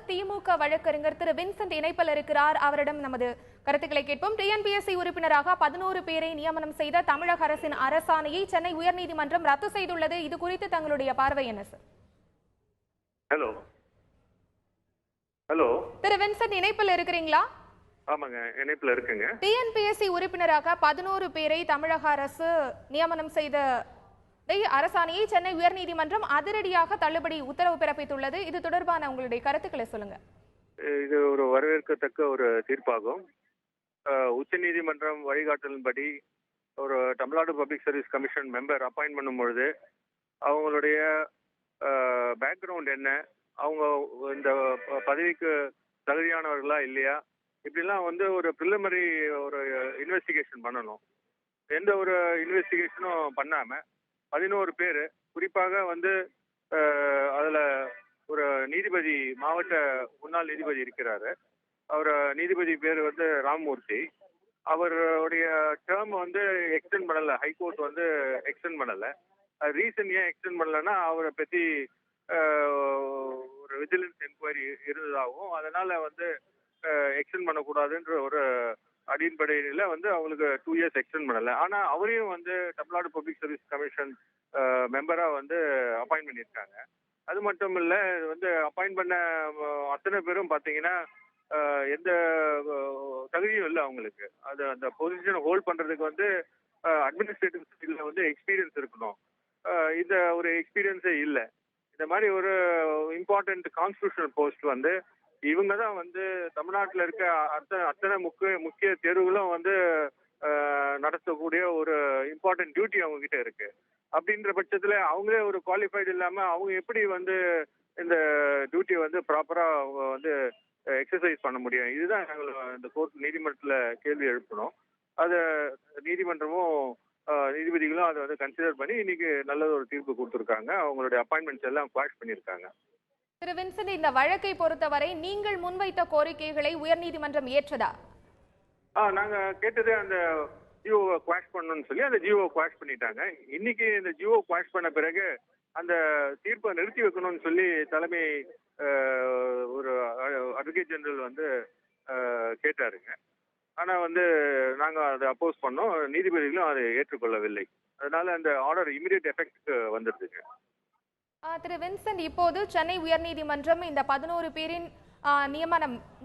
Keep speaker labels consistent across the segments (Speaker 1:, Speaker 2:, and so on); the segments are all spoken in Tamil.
Speaker 1: திமுக வழக்கறிஞர் திரு வின்சென்ட் இணைப்பில் இருக்கிறார். அவரிடம் நமது கருத்துக்களை கேட்போம். டிஎன்பிஎஸ்சி உறுப்பினராக 11 பேரை நியமனம் செய்த தமிழக அரசின் அரசாணையை சென்னை உயர்நீதிமன்றம் ரத்து செய்துள்ளது. இது குறித்து தங்களுடைய பார்வை என்ன சார்?
Speaker 2: ஹலோ ஹலோ
Speaker 1: திரு வின்சென்ட் இணைப்பில் இருக்கிறீங்களா?
Speaker 2: ஆமாங்க, இணைப்பில் இருக்குங்க.
Speaker 1: டிஎன்பிஎஸ்சி உறுப்பினராக 11 பேரை தமிழக அரசு நியமனம் செய்த அரசாணையை சென்னை உயர்நீதிமன்றம் அதிரடியாக தள்ளுபடி உத்தரவு பிறப்பித்துள்ளது. இது தொடர்பான உங்களுடைய கருத்துக்களை சொல்லுங்க.
Speaker 2: இது ஒரு வரவேற்கத்தக்க ஒரு தீர்ப்பாகும். உச்ச நீதிமன்றம் வழிகாட்டலின்படி ஒரு Tamil Nadu public service commission member appoint பண்ணும் பொழுது அவங்களுடைய பேக்ரவுண்ட் என்ன, அவங்க இந்த பதவிக்கு தகுதியானவர்களா இல்லையா, இப்படிலாம் ஒரு ப்ரிலிமினரி ஒரு இன்வெஸ்டிகேஷன் பண்ணணும். எந்த ஒரு இன்வெஸ்டிகேஷனும் பண்ணாம 11 பேர், குறிப்பாக அதுல ஒரு நீதிபதி, மாவட்ட முன்னாள் நீதிபதி இருக்கிறாரு. அவர் நீதிபதி பேர் ராமமூர்த்தி. அவருடைய டேர்ம் எக்ஸ்டெண்ட் பண்ணல, ஹைகோர்ட் எக்ஸ்டெண்ட் பண்ணல. ரீசன் ஏன் எக்ஸ்டெண்ட் பண்ணலன்னா அவரை பத்தி ஒரு விஜிலன்ஸ் என்கொயரி இருந்ததாகவும் அதனால எக்ஸ்டெண்ட் பண்ணக்கூடாதுன்ற ஒரு அடிப்படையில அவங்களுக்கு 2 இயர்ஸ் எக்ஸ்டெண்ட் பண்ணல. ஆனா அவரையும் தமிழ்நாடு பப்ளிக் சர்வீஸ் கமிஷன் மெம்பரா அப்பாயின்ட் பண்ணியிருக்காங்க. அது மட்டும் இல்ல, அப்பாயின்ட் பண்ண அத்தனை பேரும் பாத்தீங்கன்னா எந்த தகுதியும் இல்லை அவங்களுக்கு. அது அந்த பொசிஷனை ஹோல்ட் பண்றதுக்கு அட்மினிஸ்ட்ரேட்டிவ் சைட்ல எக்ஸ்பீரியன்ஸ் இருக்கணும். இந்த ஒரு எக்ஸ்பீரியன்ஸே இல்லை. இந்த மாதிரி ஒரு இம்பார்ட்டன்ட் கான்ஸ்டிடியூஷனல் போஸ்ட் இவங்க தான் தமிழ்நாட்டில் இருக்க அத்தனை முக்கிய தேர்வுகளும் நடத்தக்கூடிய ஒரு இம்பார்ட்டன்ட் டியூட்டி அவங்க கிட்ட இருக்கு. அப்படின்ற பட்சத்துல அவங்களே ஒரு குவாலிஃபைடு இல்லாம அவங்க எப்படி இந்த டியூட்டியை ப்ராப்பரா அவங்க எக்ஸசைஸ் பண்ண முடியும்? இதுதான் நாங்கள் இந்த கோர்ட் நீதிமன்றத்துல கேள்வி எழுப்பணும். அதை நீதிமன்றமும் நீதிபதிகளும் அதை கன்சிடர் பண்ணி இன்னைக்கு நல்ல ஒரு தீர்ப்பு கொடுத்துருக்காங்க. அவங்களுடைய அப்பாயின்மெண்ட்ஸ் எல்லாம் குவாஷ் பண்ணியிருக்காங்க.
Speaker 1: திரு வின்சென்ட், இந்த வழக்கை பொறுத்தவரை நீங்கள் முன்வைத்த கோரிக்கைகளை உயர்நீதிமன்றம் ஏற்றதா?
Speaker 2: நாங்க கேட்டதே அந்த ஜியோவை குவாஷ் பண்ணணும்னு சொல்லி அந்த ஜியோவை குவாஷ் பண்ணிட்டாங்க. இன்னைக்கு இந்த ஜியோ குவாஷ் பண்ண பிறகு அந்த தீர்ப்பை நிறுத்தி வைக்கணும்னு சொல்லி தலைமை ஒரு அட்வொகேட் ஜெனரல் கேட்டாருங்க. ஆனா நாங்க அதை அப்போஸ் பண்ணோம். நீதிபதிகளும் அதை ஏற்றுக்கொள்ளவில்லை. அதனால அந்த ஆர்டர் இமிடியேட் எஃபெக்ட் வந்துருதுங்க.
Speaker 1: திரு வின்சென்ட், இப்போது சென்னை உயர்நீதிமன்றம் இந்த 11 பேரின்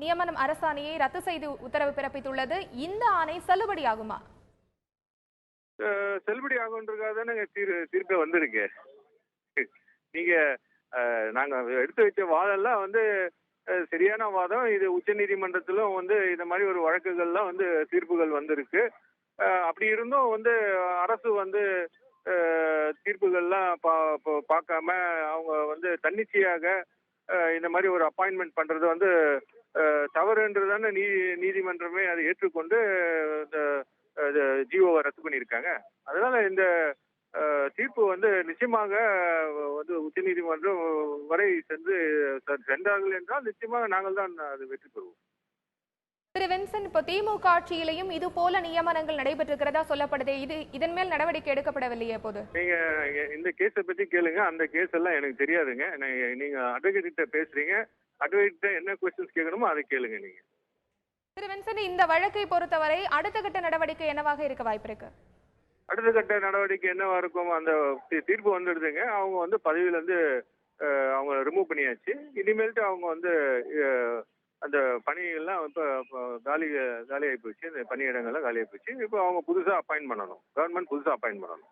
Speaker 1: நியமனம் அரசாணையை ரத்து செய்து உத்தரவு பிறப்பித்துள்ளது. இந்த ஆணை செல்லுபடியாகுமா?
Speaker 2: செல்லுபடி ஆகுன்றதுக்காக தானே தீர்ப்பே வந்திருக்கு. நீங்க நாங்க எடுத்து வச்ச வாதம்லாம் சரியான வாதம். இது உச்ச நீதிமன்றத்திலும் இந்த மாதிரி ஒரு வழக்குகள்லாம் தீர்ப்புகள் வந்திருக்கு. அப்படி இருந்தும் அரசு தீர்ப்புகள்லாம் பார்க்காம அவங்க தன்னிச்சையாக இந்த மாதிரி ஒரு அப்பாயின்மெண்ட் பண்றது தவறுன்றதான நீதிமன்றமே அதை ஏற்றுக்கொண்டு இந்த ஜியோவை ரத்து பண்ணியிருக்காங்க. அதனால இந்த தீர்ப்பு நிச்சயமாக உச்ச நீதிமன்றம் வரை சென்றார்கள் என்றால் நிச்சயமாக நாங்கள் தான் அது வெற்றி பெறுவோம்.
Speaker 1: திரு வின்சென்ட், இப்போ திமுக ஆட்சியிலையும் இது போல நியமனங்கள் நடைபெற்றிருக்கிறதா சொல்லப்படுது. இதன் மேல் நடவடிக்கை எடுக்கப்படவில்லையே? போது நீங்க
Speaker 2: இந்த கேஸை பத்தி கேளுங்க. அந்த கேஸ் எல்லாம் எனக்கு தெரியாதுங்க. நீங்க அட்வொகேட் கிட்ட பேசுறீங்க. அட்வொகேட் கிட்ட என்ன கொஸ்டின்ஸ் கேட்கணுமோ அதை கேளுங்க நீங்க.
Speaker 1: திரு வின்சென்ட், இந்த வழக்கை பொறுத்தவரை அடுத்த கட்ட நடவடிக்கை என்னவாக இருக்க வாய்ப்பு இருக்கு?
Speaker 2: அடுத்த கட்ட நடவடிக்கை என்னவா இருக்கும்? அந்த தீர்ப்பு வந்துடுதுங்க. அவங்க பதவியில அவங்க ரிமூவ் பண்ணியாச்சு. இனிமேல்ட்டு அவங்க அந்த பணிகள்லாம் காலியாகி போச்சு. இந்த பணியிடங்கள்லாம் காலியாகி போச்சு. இப்போ அவங்க புதுசாக அப்பாயின்ட் பண்ணணும். கவர்மெண்ட் புதுசாக அப்பாயின்ட் பண்ணணும்.